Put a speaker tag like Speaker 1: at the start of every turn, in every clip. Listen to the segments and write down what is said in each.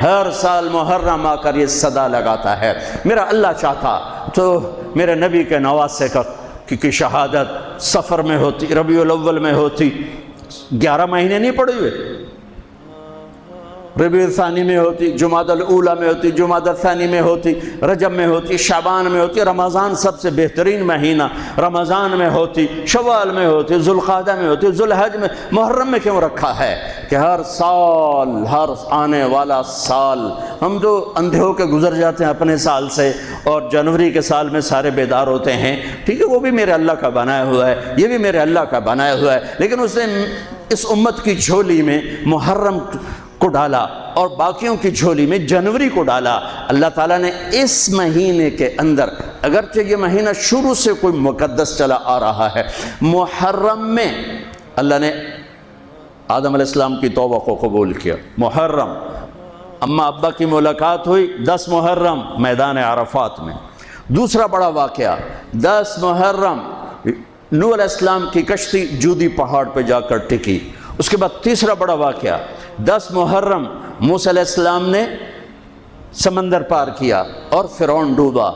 Speaker 1: ہر سال محرم آ کر یہ صدا لگاتا ہے، میرا اللہ چاہتا تو میرے نبی کے نواسے کی شہادت سفر میں ہوتی، ربیع الاول میں ہوتی، 11 مہینے نہیں پڑے ہوئے، ربیع الثانی میں ہوتی، جمادی الاولی میں ہوتی، جمادی الثانی میں ہوتی، رجب میں ہوتی، شعبان میں ہوتی، رمضان سب سے بہترین مہینہ رمضان میں ہوتی، شوال میں ہوتی، ذوالقعدہ میں ہوتی، ذوالحج میں، محرم میں کیوں رکھا ہے کہ ہر سال، ہر آنے والا سال ہم تو اندھے ہو کے گزر جاتے ہیں اپنے سال سے، اور جنوری کے سال میں سارے بیدار ہوتے ہیں، ٹھیک ہے وہ بھی میرے اللہ کا بنایا ہوا ہے، یہ بھی میرے اللہ کا بنایا ہوا ہے، لیکن اس نے اس امت کی جھولی میں محرم کو ڈالا اور باقیوں کی جھولی میں جنوری کو ڈالا۔ اللہ تعالیٰ نے اس مہینے کے اندر، اگرچہ یہ مہینہ شروع سے کوئی مقدس چلا آ رہا ہے، محرم میں اللہ نے آدم علیہ السلام کی توبہ کو قبول کیا۔ محرم، اماں ابا کی ملاقات ہوئی 10 محرم میدان عرفات میں۔ دوسرا بڑا واقعہ 10 محرم نوح علیہ السلام کی کشتی جودی پہاڑ پہ جا کر ٹکی۔ اس کے بعد تیسرا بڑا واقعہ 10 محرم موسیٰ علیہ السلام نے سمندر پار کیا اور فرعون ڈوبا۔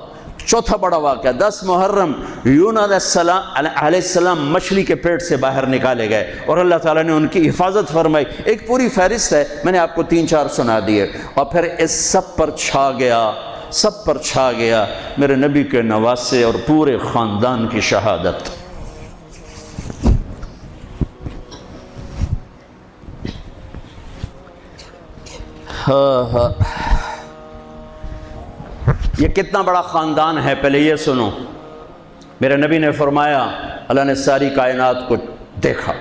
Speaker 1: چوتھا بڑا واقعہ 10 محرم یونس علیہ السلام مچھلی کے پیٹ سے باہر نکالے گئے اور اللہ تعالیٰ نے ان کی حفاظت فرمائی۔ ایک پوری فہرست ہے، میں نے آپ کو 3-4 سنا دیے، اور پھر اس سب پر چھا گیا میرے نبی کے نواسے اور پورے خاندان کی شہادت۔ یہ کتنا بڑا خاندان ہے، پہلے یہ سنو۔ میرے نبی نے فرمایا اللہ نے ساری کائنات کو دیکھا،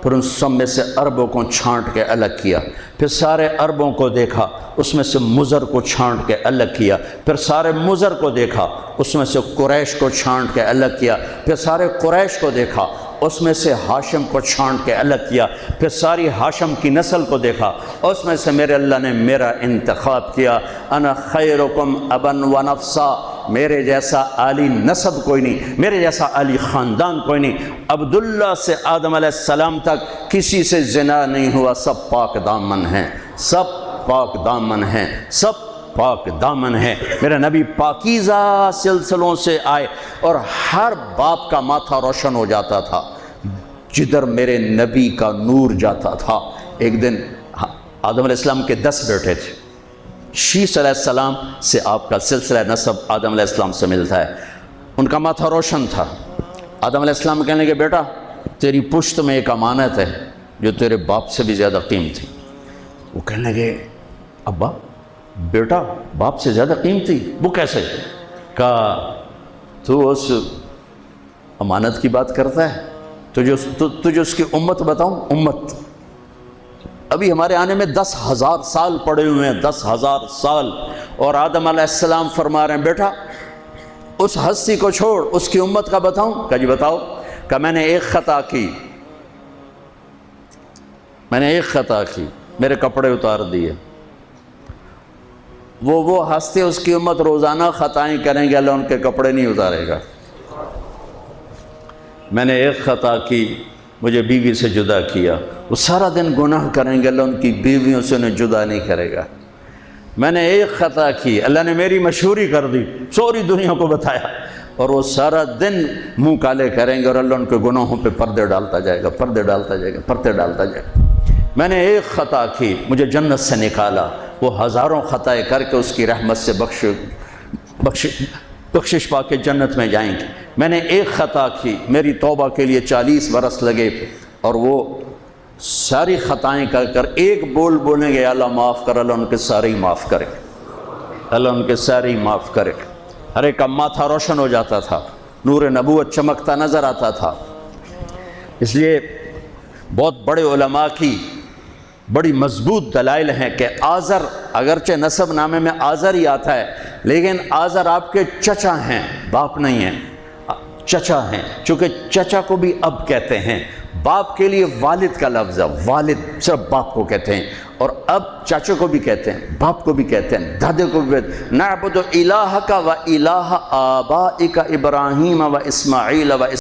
Speaker 1: پھر ان سب میں سے عربوں کو چھانٹ کے الگ کیا، پھر سارے عربوں کو دیکھا، اس میں سے مضر کو چھانٹ کے الگ کیا، پھر سارے مضر کو دیکھا، اس میں سے قریش کو چھانٹ کے الگ کیا، پھر سارے قریش کو دیکھا، اس میں سے ہاشم کو چھانٹ کے الگ کیا، پھر ساری ہاشم کی نسل کو دیکھا، اس میں سے میرے اللہ نے میرا انتخاب کیا۔ انا خیرکم ابا و نفسا، میرے جیسا عالی نسب کوئی نہیں، میرے جیسا عالی خاندان کوئی نہیں۔ عبداللہ سے آدم علیہ السلام تک کسی سے زنا نہیں ہوا، سب پاک دامن ہیں، سب پاک دامن ہیں، سب پاک دامن ہے۔ میرا نبی پاکیزہ سلسلوں سے آئے اور ہر باپ کا ماتھا روشن ہو جاتا تھا جدھر میرے نبی کا نور جاتا تھا۔ ایک دن آدم علیہ السلام کے 10 بیٹے تھے، شیث علیہ السلام سے آپ کا سلسلہ نسب آدم علیہ السلام سے ملتا ہے، ان کا ماتھا روشن تھا۔ آدم علیہ السلام کہنے لگے بیٹا تیری پشت میں ایک امانت ہے جو تیرے باپ سے بھی زیادہ قیمتی۔ وہ کہنے لگے ابا بیٹا باپ سے زیادہ قیمتی، وہ کیسے؟ کہا تو اس امانت کی بات کرتا ہے، تجھے اس کی امت بتاؤں؟ امت ابھی ہمارے آنے میں 10,000 سال پڑے ہوئے ہیں، 10,000 سال، اور آدم علیہ السلام فرما رہے ہیں بیٹا اس ہستی کو چھوڑ، اس کی امت کا بتاؤں؟ کہا جی بتاؤ۔ کہا میں نے ایک خطا کی، میرے کپڑے اتار دیے۔ وہ ہستے اس کی امت روزانہ خطائیں کریں گے، اللہ ان کے کپڑے نہیں اتارے گا۔ میں نے ایک خطا کی، مجھے بیوی سے جدا کیا، وہ سارا دن گناہ کریں گے، اللہ ان کی بیویوں سے انہیں جدا نہیں کرے گا۔ میں نے ایک خطا کی، اللہ نے میری مشہوری کر دی، سوری دنیا کو بتایا، اور وہ سارا دن منہ کالے کریں گے اور اللہ ان کے گناہوں پہ پردے ڈالتا جائے گا۔ میں نے ایک خطا کی، مجھے جنت سے نکالا، وہ ہزاروں خطائیں کر کے اس کی رحمت سے بخشش پا کے جنت میں جائیں گے۔ میں نے ایک خطا کی، میری توبہ کے لیے 40 برس لگے، اور وہ ساری خطائیں کر ایک بول بولیں گے اللہ معاف کر، اللہ ان کے سارے ہی معاف کرے، اللہ ان کے سارے ہی معاف کرے۔ ہر ایک کا ماتھا روشن ہو جاتا تھا، نور نبوت چمکتا نظر آتا تھا۔ اس لیے بہت بڑے علماء کی بڑی مضبوط دلائل ہیں کہ آزر، اگرچہ نسب نامے میں آزر ہی آتا ہے، لیکن آزر آپ کے چچا ہیں، باپ نہیں ہیں، چچا ہیں، چونکہ چچا کو بھی اب کہتے ہیں، باپ کے لیے والد کا لفظ ہے، والد صرف باپ کو کہتے ہیں، اور اب چاچوں کو بھی کہتے ہیں، باپ کو بھی کہتے ہیں، دادے کو بھی کہتے ہیں۔ نعبد الہک و الہ آبائک ابراہیم و اسماعیل و